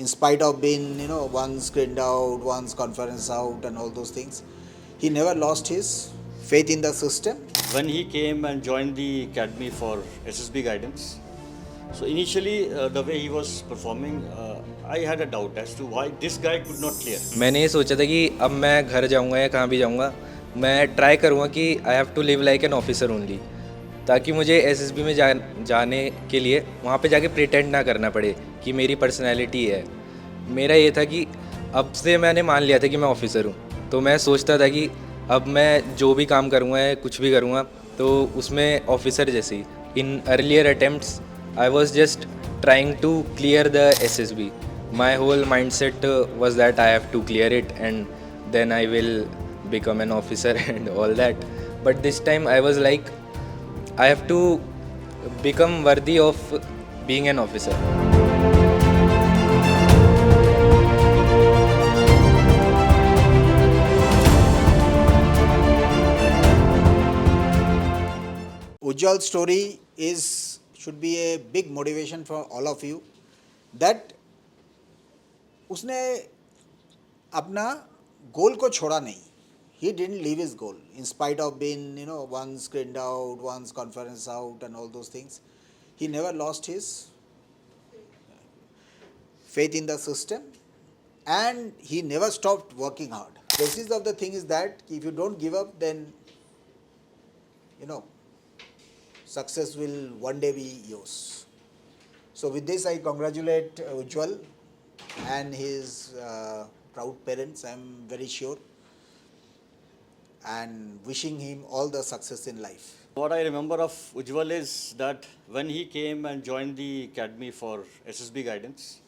in spite of being, once screened out, once conference out, and all those things, he never lost his faith in the system. When he came and joined the academy for SSB guidance, so initially the way he was performing, I had a doubt as to why this guy could not clear. मैंने ये सोचा था कि अब मैं घर जाऊंगा या कहाँ भी जाऊंगा, मैं ट्राई करूंगा कि I have to live like an officer only, ताकि मुझे एसएसबी में जाने के लिए वहाँ पे जाके प्रिटेंड ना करना पड़े कि मेरी पर्सनैलिटी है। मेरा ये था कि अब से मैंने मान लिया था कि मैं ऑफिसर हूँ, तो मैं सोचता था कि अब मैं जो भी काम करूँगा या कुछ भी करूँगा तो उसमें ऑफिसर जैसे ही। In earlier attempts I was just trying to clear the SSB. My whole mindset was that I have to clear it and then I will become an officer and all that. But this time I was like, I have to become worthy of being an officer. Ujjal's story should be a big motivation for all of you that उसने अपना गोल को छोड़ा नहीं. He didn't leave his goal in spite of being, once screened out, once conference out, and all those things. He never lost his faith in the system, and he never stopped working hard. The basis of the thing is that if you don't give up, then success will one day be yours. So with this, I congratulate Ujjwal and his proud parents, I am very sure, and wishing him all the success in life. What I remember of Ujjwal is that when he came and joined the academy for SSB guidance,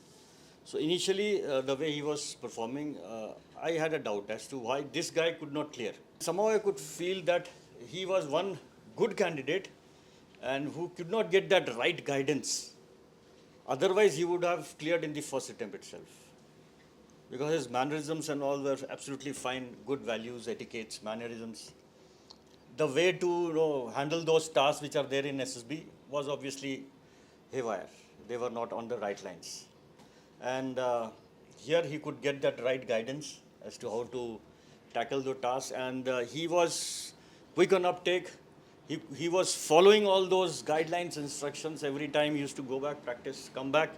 so initially the way he was performing, I had a doubt as to why this guy could not clear. Somehow I could feel that he was one good candidate and who could not get that right guidance. Otherwise, he would have cleared in the first attempt itself. Because his mannerisms and all were absolutely fine, good values, etiquettes, mannerisms. The way to handle those tasks which are there in SSB was obviously haywire. They were not on the right lines. And here he could get that right guidance as to how to tackle the tasks. And he was quick on uptake. He was following all those guidelines, instructions. Every time he used to go back, practice, come back,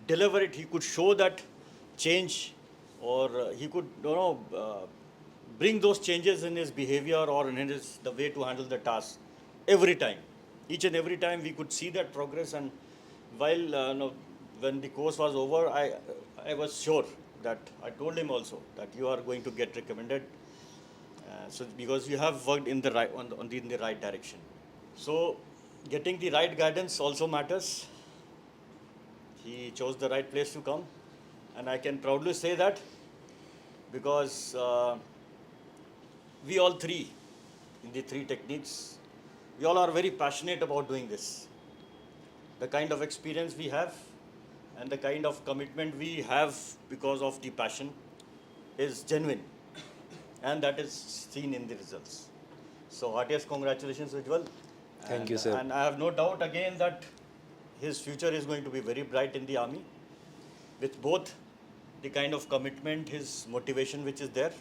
deliver it. He could show that change, or he could bring those changes in his behavior or in the way to handle the task every time. Each and every time we could see that progress. And while when the course was over, I was sure that I told him also that you are going to get recommended. So because you have worked in the right in the right direction. So getting the right guidance also matters. He chose the right place to come, and I can proudly say that because we all three, in the three techniques, we all are very passionate about doing this. The kind of experience we have and the kind of commitment we have because of the passion is genuine, and that is seen in the results. So heartiest congratulations, Ujjwal. Thank you, sir. And I have no doubt again that his future is going to be very bright in the army, with both the kind of commitment, his motivation which is there,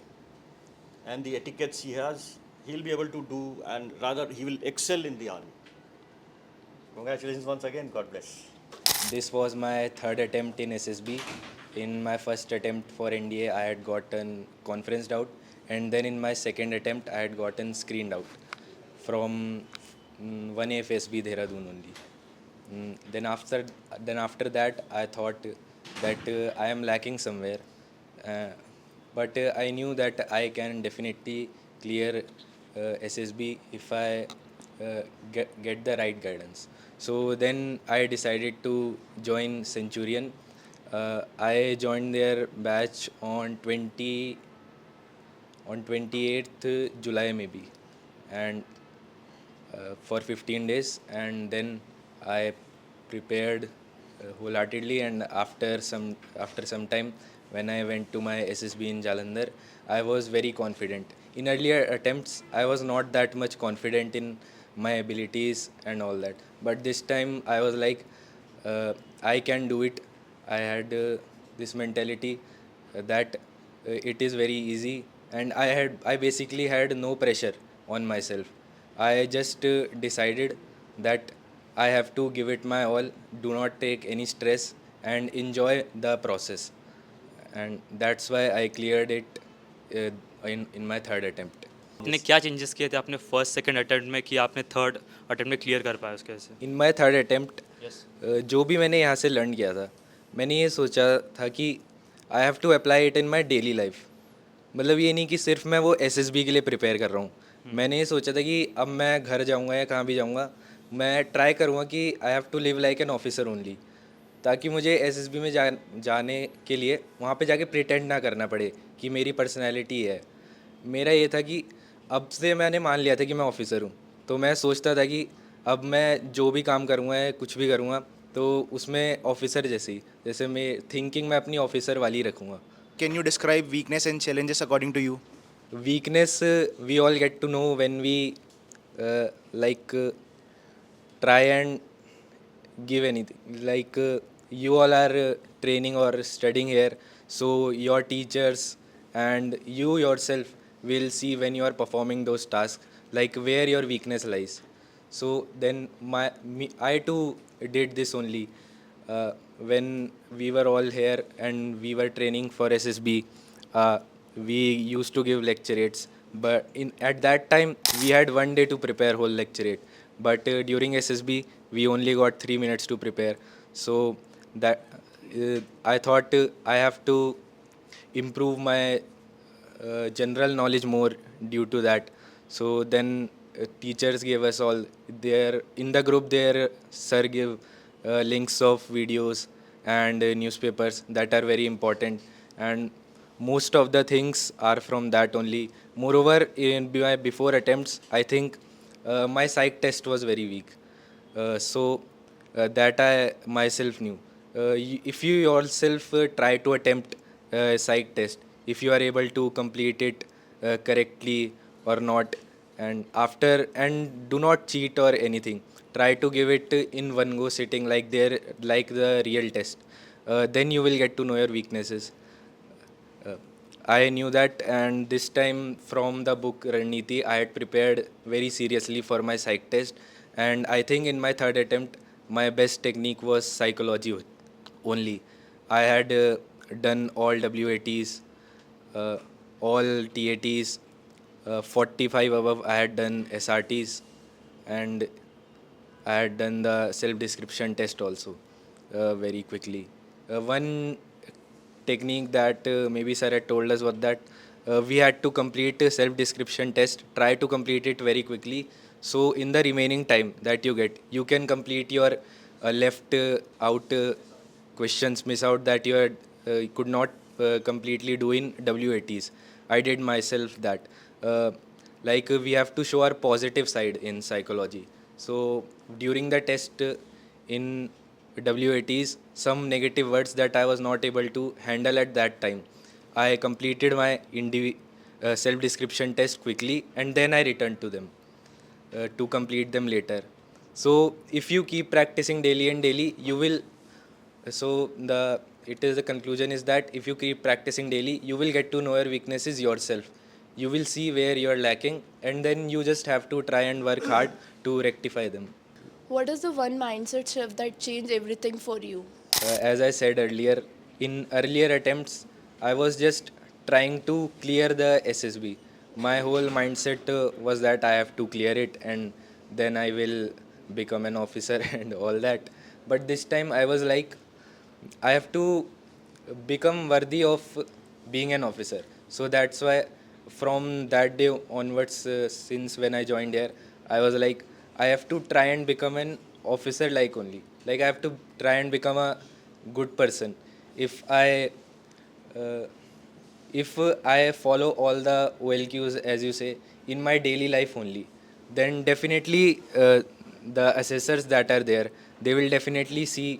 and the etiquettes he has. He'll be able to do, and rather he will excel in the army. Congratulations once again. God bless. This was my third attempt in SSB. In my first attempt for NDA, I had gotten conferenced out, and then in my second attempt, I had gotten screened out from 1AF SB Dehradun only. Then after that, I thought that I am lacking somewhere, but I knew that I can definitely clear SSB if I get the right guidance. So then I decided to join Centurion. I joined their batch on 28th July maybe, and for 15 days, and then I prepared wholeheartedly. And after some time, when I went to my SSB in Jalandhar, I was very confident. In earlier attempts, I was not that much confident in my abilities and all that, but this time I was like, I can do it. I had this mentality that it is very easy, and I basically had no pressure on myself. I just decided that I have to give it my all, do not take any stress, and enjoy the process. And that's why I cleared it in my third attempt. आपने क्या changes किए थे अपने first second attempt में कि आपने third attempt में clear कर पाया उसके वजह से? इन माई थर्ड अटेम्प्ट यस। जो भी मैंने यहाँ से लर्न किया था, मैंने ये सोचा था कि I have to apply it in my daily life. मतलब ये नहीं कि सिर्फ मैं वो एसएसबी के लिए प्रिपेयर कर रहा हूँ. मैंने ये सोचा था कि अब मैं घर जाऊँगा या कहाँ भी जाऊँगा, मैं ट्राई करूँगा कि I have to live like an officer only, ताकि मुझे एसएसबी में जाने के लिए वहाँ पे जाके प्रिटेंड ना करना पड़े कि मेरी पर्सनैलिटी है. मेरा ये था कि अब से मैंने मान लिया था कि मैं ऑफिसर हूँ, तो मैं सोचता था कि अब मैं जो भी काम करूँगा या कुछ भी करूँगा तो उसमें ऑफिसर जैसे मैं थिंकिंग मैं अपनी ऑफिसर वाली रखूँगा. Can you describe weakness and challenges according to you? Weakness, we all get to know when we like try and give anything. Like you all are training or studying here, so your teachers and you yourself will see when you are performing those tasks, like where your weakness lies. So then I too did this only when we were all here and we were training for SSB. We used to give lecturettes, but at that time we had 1 day to prepare whole lecturette. But during SSB we only got 3 minutes to prepare. So that I thought I have to improve my general knowledge more due to that. So then teachers gave us all their in the group. Their sir gave links of videos and newspapers that are very important, and most of the things are from that only. Moreover, in my before attempts, I think my psych test was very weak. That I myself knew. If you yourself try to attempt a psych test, if you are able to complete it correctly or not, and do not cheat or anything, try to give it in one go sitting like the real test, then you will get to know your weaknesses. I knew that, and this time from the book Raniti, I had prepared very seriously for my psych test, and I think in my third attempt, my best technique was psychology only. I had done all WATs, all TATs, 45 above. I had done SRTs, and I had done the self-description test also very quickly. One technique that maybe sir had told us was that we had to complete a self-description test, try to complete it very quickly. So in the remaining time that you get, you can complete your left out questions, miss out that you had, could not completely do in WATs. I did myself that. We have to show our positive side in psychology. So during the test in WATs, some negative words that I was not able to handle at that time, I completed my self-description test quickly, and then I returned to them to complete them later. So if you keep practicing daily and daily, you will. So the conclusion is that if you keep practicing daily, you will get to know your weaknesses yourself. You will see where you are lacking, and then you just have to try and work hard to rectify them. What is the one mindset shift that changed everything for you? As I said earlier, in earlier attempts, I was just trying to clear the SSB. My whole mindset was that I have to clear it and then I will become an officer and all that. But this time I was like, I have to become worthy of being an officer. So that's why from that day onwards, since when I joined here, I was like, I have to try and become an officer like only. Like I have to try and become a good person. If I I follow all the OLQs as you say in my daily life only, then definitely the assessors that are there, they will definitely see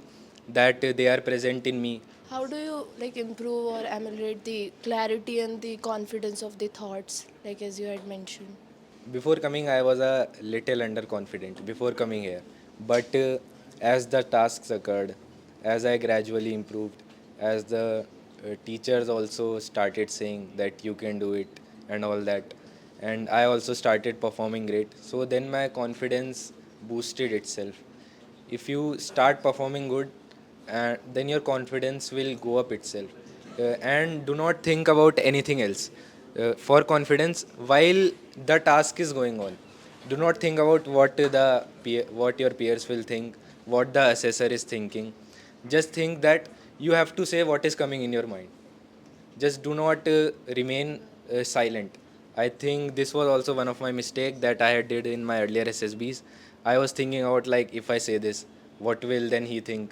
that they are present in me. How do you improve or ameliorate the clarity and the confidence of the thoughts, like as you had mentioned? Before coming, I was a little underconfident before coming here. But as the tasks occurred, as I gradually improved, as the teachers also started saying that you can do it and all that, and I also started performing great. So then my confidence boosted itself. If you start performing good, then your confidence will go up itself. And do not think about anything else. For confidence, while the task is going on, do not think about what your peers will think, what the assessor is thinking. Just think that you have to say what is coming in your mind. Just do not remain silent. I think this was also one of my mistake that I had did in my earlier SSBs. I was thinking about like, if I say this, what will then he think?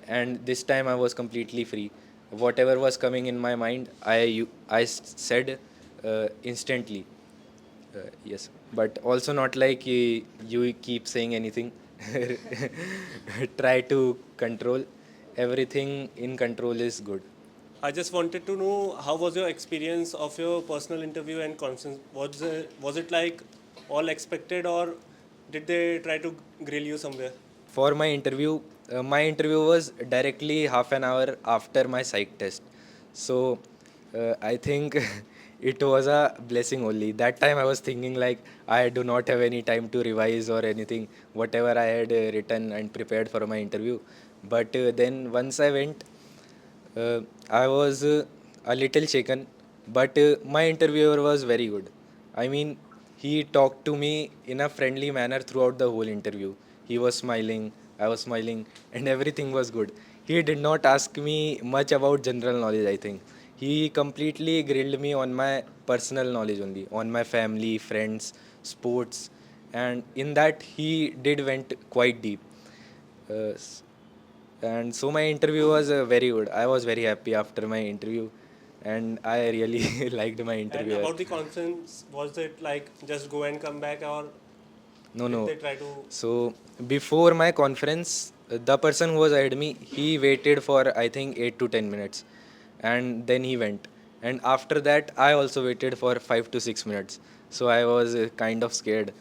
And this time I was completely free. Whatever was coming in my mind, said instantly. Yes, but also not like you keep saying anything. Try to control. Everything in control is good. I just wanted to know how was your experience of your personal interview and conference? Was it like all expected, or did they try to grill you somewhere? For my interview was directly half an hour after my psych test. So I think it was a blessing only. That time I was thinking like I do not have any time to revise or anything, whatever I had written and prepared for my interview. But then once I went, I was a little shaken, but my interviewer was very good. I mean, he talked to me in a friendly manner throughout the whole interview. He was smiling, I was smiling, and everything was good. He did not ask me much about general knowledge, I think. He completely grilled me on my personal knowledge only, on my family, friends, sports, and in that he did went quite deep. Uh, and so my interview was very good. I was very happy after my interview, and I really liked my And interview. about the conference, was it like just go and come back, or No, did no. they try to? So before my conference, the person who was ahead me, he waited for I think 8 to 10 minutes, and then he went. And after that, I also waited for 5 to 6 minutes. So I was kind of scared.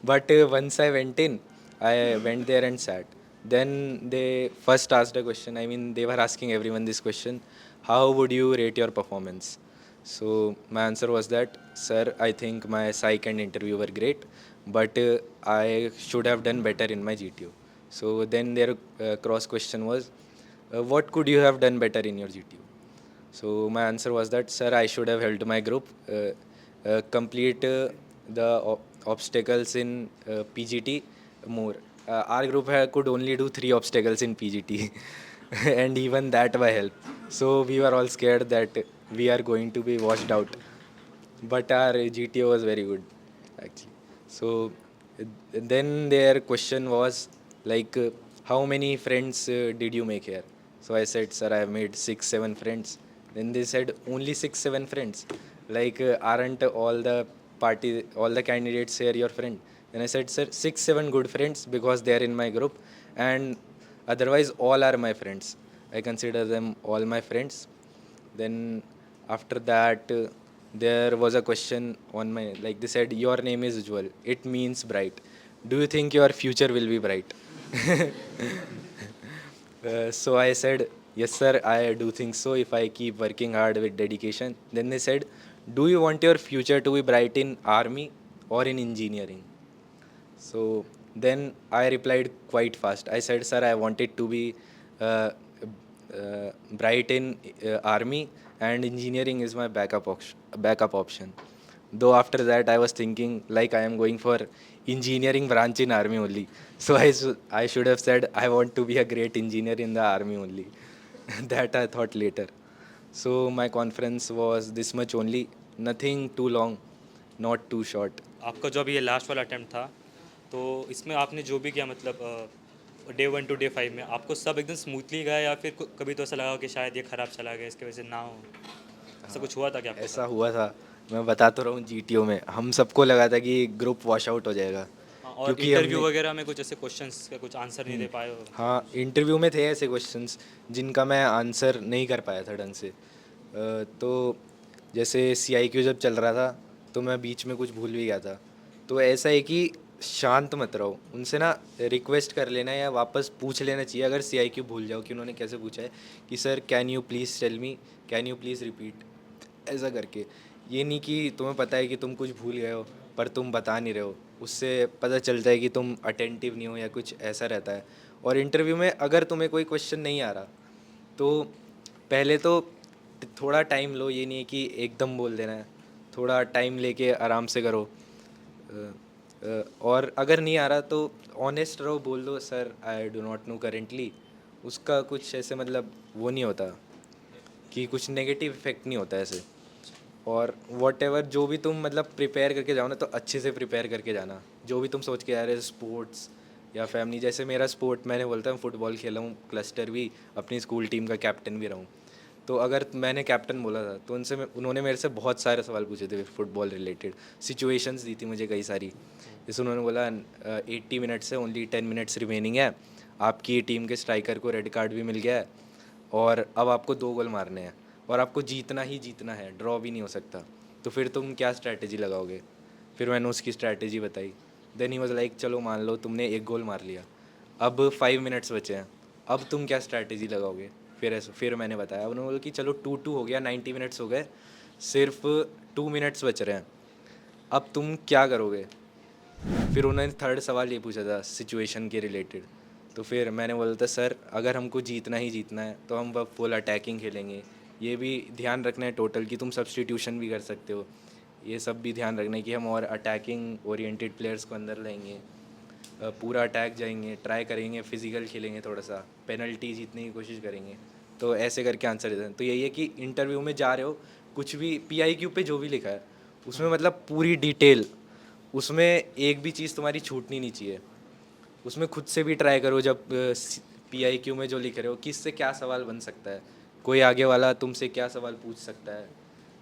But once I went in, I went there and sat. Then they first asked a question. I mean, they were asking everyone this question: how would you rate your performance? So my answer was that, sir, I think my psych and interview were great, but I should have done better in my GTO. So then their cross question was, what could you have done better in your GTO? So my answer was that, sir, I should have held my group, complete obstacles in PGT more. Our group could only do 3 obstacles in PGT, and even that by help. So we were all scared that we are going to be washed out. But our GTO was very good, actually. So then their question was like, how many friends did you make here? So I said, sir, I have made 6, 7 friends. Then they said, only 6, 7 friends. Like, aren't all the candidates here your friend? Then I said, sir, 6, 7 good friends because they are in my group, and otherwise all are my friends. I consider them all my friends. Then after that, there was a question on my, like they said, your name is Ujwal. It means bright. Do you think your future will be bright? So I said, yes, sir, I do think so if I keep working hard with dedication. Then they said, do you want your future to be bright in army or in engineering? So then I replied quite fast. I said, sir, I want it to be uh, bright in army, and engineering is my backup option. Though after that, I was thinking like I am going for engineering branch in army only. So I should have said I want to be a great engineer in the army only. That I thought later. So my conference was this much only, nothing too long, not too short. आपका जो अभी ये last वाला attempt था, तो इसमें आपने जो भी किया मतलब डे 1 टू डे 5 में आपको सब एकदम स्मूथली गया, या फिर कभी तो ऐसा लगा कि शायद ये ख़राब चला गया इसके वजह से ना हो, ऐसा कुछ हुआ था क्या आपके ऐसा हुआ था, मैं बता तो रहा हूँ। GTO में हम सबको लगा था कि ग्रुप वॉश आउट हो जाएगा, साथ? और क्योंकि इंटरव्यू हमने, वगैरह में कुछ ऐसे क्वेश्चंस का कुछ आंसर नहीं दे पाए हो? हाँ, इंटरव्यू में थे ऐसे क्वेश्चंस जिनका मैं आंसर नहीं कर पाया था ढंग से। तो जैसे CIQ जब चल रहा था तो मैं बीच में कुछ भूल भी गया था। तो ऐसा है कि शांत मत रहो, उनसे ना रिक्वेस्ट कर लेना या वापस पूछ लेना चाहिए अगर CIQ भूल जाओ कि उन्होंने कैसे पूछा है कि sir can you please tell me, can you please repeat, ऐसा करके। ये नहीं कि तुम्हें पता है कि तुम कुछ भूल गए हो पर तुम बता नहीं रहे हो, उससे पता चलता है कि तुम अटेंटिव नहीं हो या कुछ ऐसा रहता है। और इंटरव्यू में अगर तुम्हें कोई क्वेश्चन नहीं आ रहा तो पहले तो थोड़ा टाइम लो, ये नहीं है कि एकदम बोल देना है, थोड़ा टाइम लेके आराम से करो। और अगर नहीं आ रहा तो ऑनेस्ट रहो, बोल दो sir I do not know currently. उसका कुछ ऐसे मतलब वो नहीं होता कि कुछ नेगेटिव इफेक्ट नहीं होता ऐसे। और वॉट एवर जो भी तुम मतलब प्रिपेयर करके जाओ ना तो अच्छे से प्रिपेयर करके जाना। जो भी तुम सोच के आ रहे हो स्पोर्ट्स या फैमिली, जैसे मेरा स्पोर्ट मैंने बोलता हूँ फुटबॉल खेला हूँ, क्लस्टर भी, अपनी स्कूल टीम का कैप्टन भी रहा हूँ। तो अगर मैंने कैप्टन बोला था तो उन्होंने मेरे से बहुत सारे सवाल पूछे थे फुटबॉल रिलेटेड, सिचुएशंस दी थी मुझे कई सारी। जैसे उन्होंने बोला 80 मिनट्स है, ओनली 10 मिनट्स रिमेनिंग है, आपकी टीम के स्ट्राइकर को रेड कार्ड भी मिल गया है और अब आपको 2 गोल मारने हैं और आपको जीतना ही जीतना है, ड्रॉ भी नहीं हो सकता, तो फिर तुम क्या स्ट्रैटेजी लगाओगे। फिर मैंने उसकी स्ट्रैटेजी बताई। देन ही वाज लाइक चलो मान लो तुमने 1 गोल मार लिया, अब 5 मिनट्स बचे हैं, अब तुम क्या स्ट्रैटेजी लगाओगे। फिर मैंने बताया, उन्होंने बोला कि चलो 2-2 हो गया, 90 मिनट्स हो गए, सिर्फ 2 मिनट्स बच रहे हैं, अब तुम क्या करोगे। फिर उन्होंने थर्ड सवाल ये पूछा था सिचुएशन के रिलेटेड। तो फिर मैंने बोला था सर अगर हमको जीतना ही जीतना है तो हम फुल अटैकिंग खेलेंगे, ये भी ध्यान रखना है टोटल कि तुम सब्स्टिट्यूशन भी कर सकते हो, ये सब भी ध्यान रखना है कि हम और अटैकिंग ओरिएंटेड प्लेयर्स को अंदर लाएंगे, पूरा अटैक जाएंगे, ट्राई करेंगे, फिजिकल खेलेंगे, थोड़ा सा पेनल्टी जीतने की कोशिश करेंगे। तो ऐसे करके आंसर देते हैं। तो यही है कि इंटरव्यू में जा रहे हो, कुछ भी PIQ पे जो भी लिखा है उसमें मतलब पूरी डिटेल, उसमें एक भी चीज़ तुम्हारी छूटनी नहीं चाहिए। उसमें खुद से भी ट्राई करो, जब PIQ में जो लिख रहे हो किससे क्या सवाल बन सकता है, कोई आगे वाला तुमसे क्या सवाल पूछ सकता है,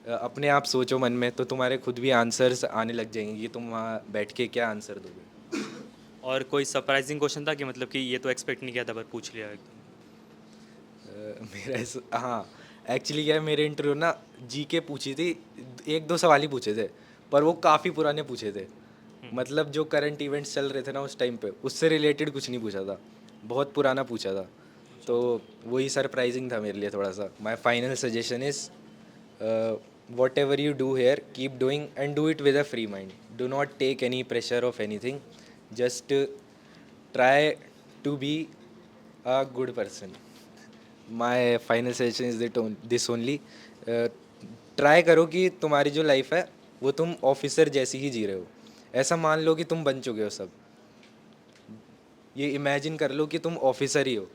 अपने आप सोचो मन में, तो तुम्हारे खुद भी आंसर्स आने लग जाएंगे कि तुम वहाँ बैठ के क्या आंसर दोगे। और कोई सरप्राइजिंग क्वेश्चन था कि मतलब कि ये तो एक्सपेक्ट नहीं किया था पर पूछ लिया एकदम। हाँ, एक्चुअली क्या है, मेरे इंटरव्यू ना GK पूछी थी, 1-2 सवाल ही पूछे थे पर वो काफ़ी पुराने पूछे थे। मतलब जो करंट इवेंट्स चल रहे थे ना उस टाइम पे, उससे रिलेटेड कुछ नहीं पूछा था, बहुत पुराना पूछा था। तो वही सरप्राइजिंग था मेरे लिए थोड़ा सा। My final suggestion is whatever you do here keep doing and do it with a free mind, do not take any pressure of anything, just try to be a good person. My final suggestion is this only, try करो कि तुम्हारी जो life है वो तुम officer जैसी ही जी रहे हो। ऐसा मान लो कि तुम बन चुके हो सब, ये इमेजिन कर लो कि तुम ऑफिसर ही हो,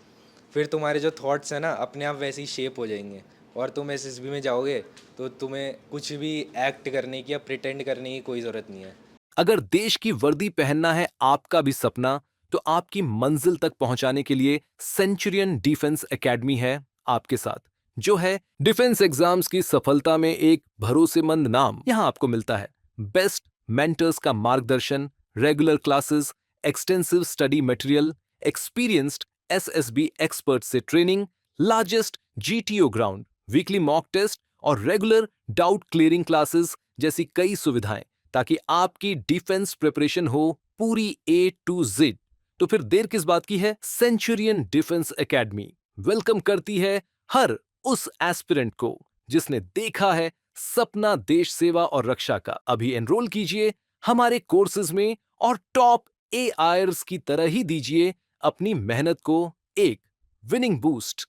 फिर तुम्हारे जो थॉट्स हैं ना अपने आप वैसे ही शेप हो जाएंगे और तुम SSB में जाओगे तो तुम्हें कुछ भी एक्ट करने की या प्रिटेंड करने की कोई ज़रूरत नहीं है। अगर देश की वर्दी पहनना है आपका भी सपना, तो आपकी मंजिल तक पहुंचाने के लिए सेंचुरियन डिफेंस एकेडमी है आपके साथ, जो है डिफेंस एग्जाम्स की सफलता में एक भरोसेमंद नाम। यहां आपको मिलता है बेस्ट मेंटर्स का मार्गदर्शन, regular classes, extensive study material, experienced SSB expert से training, largest GTO ground, weekly mock test और रेगुलर डाउट क्लियरिंग क्लासेस जैसी कई सुविधाएं, ताकि आपकी डिफेंस प्रिपरेशन हो पूरी A to Z। तो फिर देर किस बात की है। सेंचुरियन डिफेंस एकेडमी वेलकम करती है हर उस एस्पिरेंट को जिसने देखा है सपना देश सेवा और रक्षा का। अभी एनरोल कीजिए हमारे कोर्सेज में और टॉप AIRs की तरह ही दीजिए अपनी मेहनत को एक विनिंग बूस्ट।